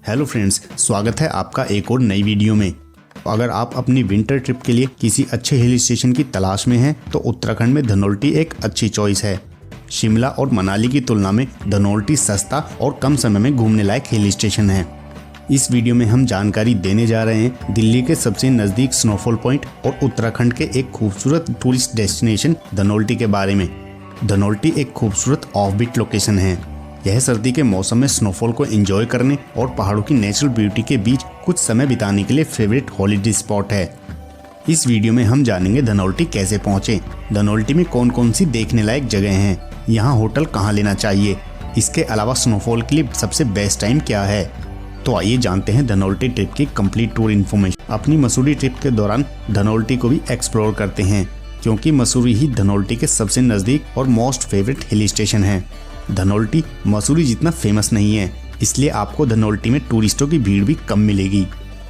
Hello friends, स्वागत है आपका एक और नई वीडियो में। अगर आप अपनी विंटर ट्रिप के लिए किसी अच्छे हिल स्टेशन की तलाश में हैं तो उत्तराखंड में धनोल्टी एक अच्छी चॉइस है। शिमला और मनाली की तुलना में धनोल्टी सस्ता और कम समय में घूमने लायक हिल स्टेशन है। इस वीडियो में हम जानकारी देने जा रहे हैं दिल्ली के सबसे नज़दीक स्नोफॉल पॉइंट और उत्तराखंड के एक खूबसूरत टूरिस्ट डेस्टिनेशन धनोल्टी के बारे में। धनोल्टी एक खूबसूरत ऑफबीट लोकेशन है। यह सर्दी के मौसम में स्नोफॉल को एंजॉय करने और पहाड़ों की नेचुरल ब्यूटी के बीच कुछ समय बिताने के लिए फेवरेट हॉलिडे स्पॉट है। इस वीडियो में हम जानेंगे धनोल्टी कैसे पहुँचे, धनोल्टी में कौन कौन सी देखने लायक जगह हैं, यहाँ होटल कहाँ लेना चाहिए, इसके अलावा स्नोफॉल के लिए सबसे बेस्ट टाइम क्या है। तो आइए जानते हैं धनोल्टी ट्रिप की कंप्लीट टूर इन्फॉर्मेशन। अपनी मसूरी ट्रिप के दौरान धनोल्टी को भी एक्सप्लोर करते हैं, क्योंकि मसूरी ही धनोल्टी के सबसे नज़दीक और मोस्ट फेवरेट हिल स्टेशन है। धनोल्टी मसूरी जितना फेमस नहीं है, इसलिए आपको धनोल्टी में टूरिस्टों की भीड़ भी कम मिलेगी।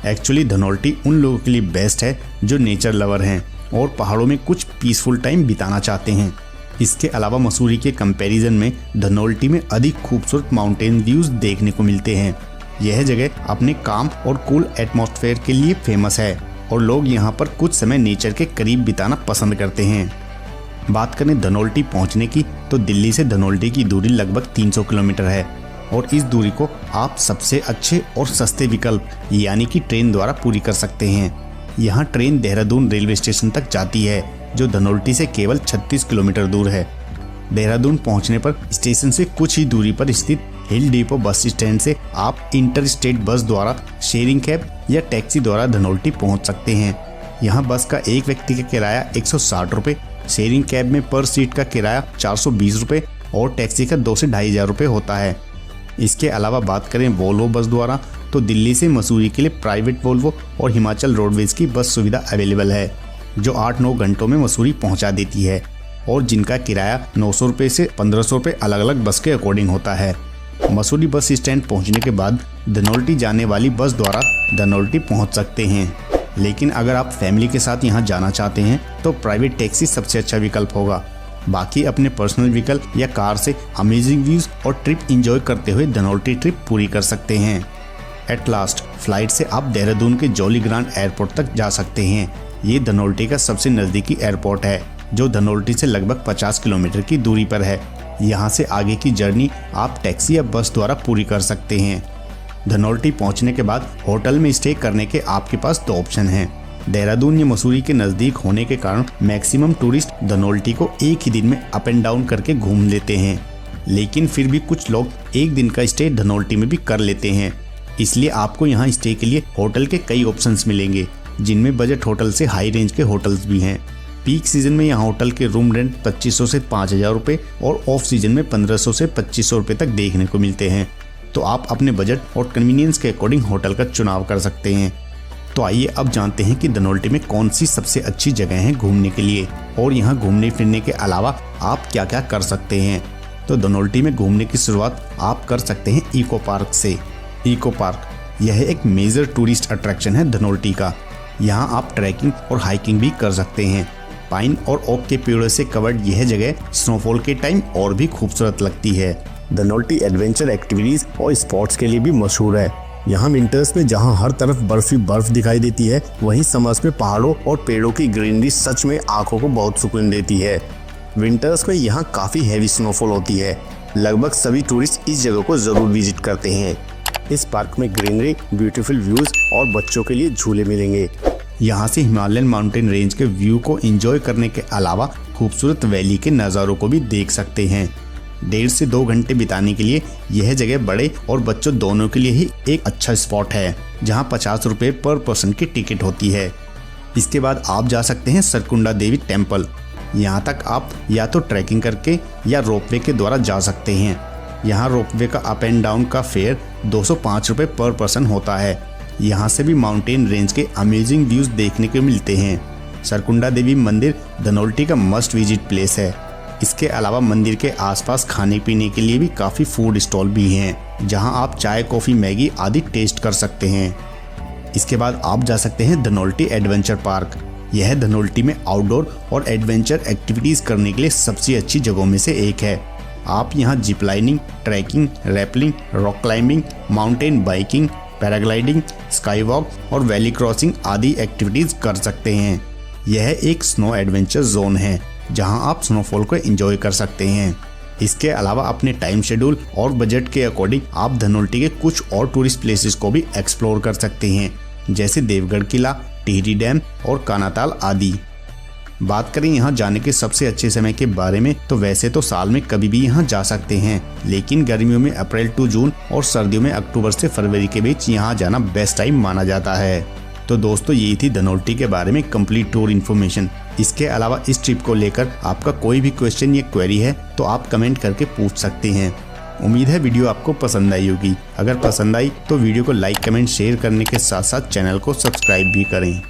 एक्चुअली धनोल्टी उन लोगों के लिए बेस्ट है जो नेचर लवर हैं और पहाड़ों में कुछ पीसफुल टाइम बिताना चाहते हैं। इसके अलावा मसूरी के कंपैरिजन में धनोल्टी में अधिक खूबसूरत माउंटेन व्यूज देखने को मिलते हैं। यह जगह अपने काम और कूल एटमॉस्फेयर के लिए फेमस है और लोग यहाँ पर कुछ समय नेचर के करीब बिताना पसंद करते हैं। बात करें धनोल्टी पहुँचने की तो दिल्ली से धनोल्टी की दूरी लगभग 300 किलोमीटर है और इस दूरी को आप सबसे अच्छे और सस्ते विकल्प यानी कि ट्रेन द्वारा पूरी कर सकते हैं। यहाँ ट्रेन देहरादून रेलवे स्टेशन तक जाती है, जो धनोल्टी से केवल 36 किलोमीटर दूर है। देहरादून पहुँचने पर स्टेशन से कुछ ही दूरी पर स्थित हिल डिपो बस स्टैंड से आप इंटर स्टेट बस द्वारा, शेयरिंग कैब या टैक्सी द्वारा धनोल्टी पहुँच सकते हैं। यहाँ बस का एक व्यक्ति का किराया 160 रुपये, शेयरिंग कैब में पर सीट का किराया 420 रुपये और टैक्सी का 2 से 2,500 रुपये होता है। इसके अलावा बात करें वोल्वो बस द्वारा तो दिल्ली से मसूरी के लिए प्राइवेट वोल्वो और हिमाचल रोडवेज की बस सुविधा अवेलेबल है, जो 8-9 घंटों में मसूरी पहुंचा देती है और जिनका किराया 900 रुपये से 1500 रुपये अलग अलग बस के अकॉर्डिंग होता है। मसूरी बस स्टैंड पहुँचने के बाद धनोल्टी जाने वाली बस द्वारा धनोल्टी पहुँच सकते हैं, लेकिन अगर आप फैमिली के साथ यहाँ जाना चाहते हैं तो प्राइवेट टैक्सी सबसे अच्छा विकल्प होगा। बाकी अपने पर्सनल व्हीकल या कार से अमेजिंग व्यूज और ट्रिप एंजॉय करते हुए धनोल्टी ट्रिप पूरी कर सकते हैं। एट लास्ट फ्लाइट से आप देहरादून के जॉली ग्रांट एयरपोर्ट तक जा सकते हैं। ये धनोल्टी का सबसे नज़दीकी एयरपोर्ट है, जो धनोल्टी से लगभग 50 किलोमीटर की दूरी पर है। यहाँ से आगे की जर्नी आप टैक्सी या बस द्वारा पूरी कर सकते हैं। धनोल्टी पहुंचने के बाद होटल में स्टे करने के आपके पास 2 ऑप्शन हैं। देहरादून या मसूरी के नज़दीक होने के कारण मैक्सिमम टूरिस्ट धनोल्टी को एक ही दिन में अप एंड डाउन करके घूम लेते हैं, लेकिन फिर भी कुछ लोग एक दिन का स्टे धनोल्टी में भी कर लेते हैं। इसलिए आपको यहाँ स्टे के लिए होटल के कई ऑप्शंस मिलेंगे, जिनमें बजट होटल से हाई रेंज के होटल्स भी हैं। पीक सीजन में यहाँ होटल के रूम रेंट 2500 से 5000 रुपये और ऑफ सीजन में 1500 से 2500 रुपये तक देखने को मिलते हैं। तो आप अपने बजट और कन्वीनियंस के अकॉर्डिंग होटल का चुनाव कर सकते हैं। तो आइए अब जानते हैं कि धनोल्टी में कौन सी सबसे अच्छी जगह है घूमने के लिए और यहाँ घूमने फिरने के अलावा आप क्या क्या कर सकते हैं। तो धनोल्टी में घूमने की शुरुआत आप कर सकते हैं इको पार्क से। इको पार्क यह एक मेजर टूरिस्ट अट्रैक्शन है धनोल्टी का। यहाँ आप ट्रैकिंग और हाइकिंग भी कर सकते हैं। पाइन और ओक के पेड़ों से कवर्ड यह जगह स्नोफॉल के टाइम और भी खूबसूरत लगती है। धनोल्टी एडवेंचर एक्टिविटीज और स्पोर्ट्स के लिए भी मशहूर है। यहाँ विंटर्स में जहाँ हर तरफ बर्फ ही बर्फ दिखाई देती है, वहीं समर्स में पहाड़ों और पेड़ों की ग्रीनरी सच में आंखों को बहुत सुकून देती है। विंटर्स में यहाँ काफ़ी हैवी स्नोफॉल होती है। लगभग सभी टूरिस्ट इस जगह को ज़रूर विजिट करते हैं। इस पार्क में ग्रीनरी, ब्यूटीफुल व्यूज़ और बच्चों के लिए झूले मिलेंगे। यहाँ से हिमालयन माउंटेन रेंज के व्यू को एंजॉय करने के अलावा खूबसूरत वैली के नज़ारों को भी देख सकते हैं। 1.5 से 2 घंटे बिताने के लिए यह जगह बड़े और बच्चों दोनों के लिए ही एक अच्छा स्पॉट है, जहां 50 रुपये पर पर्सन की टिकट होती है। इसके बाद आप जा सकते हैं सरकुंडा देवी टेम्पल। यहां तक आप या तो ट्रैकिंग करके या रोपवे के द्वारा जा सकते हैं। यहां रोपवे का अप एंड डाउन का फेयर 205 रुपये पर पर्सन होता है। यहां से भी माउंटेन रेंज के अमेजिंग व्यूज देखने को मिलते हैं। सरकुंडा देवी मंदिर धनोल्टी का मस्ट विजिट प्लेस है। इसके अलावा मंदिर के आसपास खाने पीने के लिए भी काफ़ी फूड स्टॉल भी हैं, जहां आप चाय, कॉफ़ी, मैगी आदि टेस्ट कर सकते हैं। इसके बाद आप जा सकते हैं धनोल्टी एडवेंचर पार्क। यह धनोल्टी में आउटडोर और एडवेंचर एक्टिविटीज़ करने के लिए सबसे अच्छी जगहों में से एक है। आप यहाँ zip lining, trekking, rappelling, rock climbing, mountain biking paragliding, sky walk और वैली क्रॉसिंग आदि एक्टिविटीज कर सकते हैं। यह एक स्नो एडवेंचर जोन है जहां आप स्नोफॉल को एंजॉय कर सकते हैं। इसके अलावा अपने टाइम शेड्यूल और बजट के अकॉर्डिंग आप धनोल्टी के कुछ और टूरिस्ट प्लेसेस को भी एक्सप्लोर कर सकते हैं, जैसे देवगढ़ किला, टिहरी डैम और कानाताल आदि। बात करें यहाँ जाने के सबसे अच्छे समय के बारे में तो वैसे तो साल में कभी भी यहाँ जा सकते हैं, लेकिन गर्मियों में अप्रैल टू जून और सर्दियों में अक्टूबर से फरवरी के बीच यहाँ जाना बेस्ट टाइम माना जाता है। तो दोस्तों यही थी धनोल्टी के बारे में कंप्लीट टूर इन्फॉर्मेशन। इसके अलावा इस ट्रिप को लेकर आपका कोई भी क्वेश्चन या क्वेरी है तो आप कमेंट करके पूछ सकते हैं। उम्मीद है वीडियो आपको पसंद आई होगी। अगर पसंद आई तो वीडियो को लाइक, कमेंट, शेयर करने के साथ साथ चैनल को सब्सक्राइब भी करें।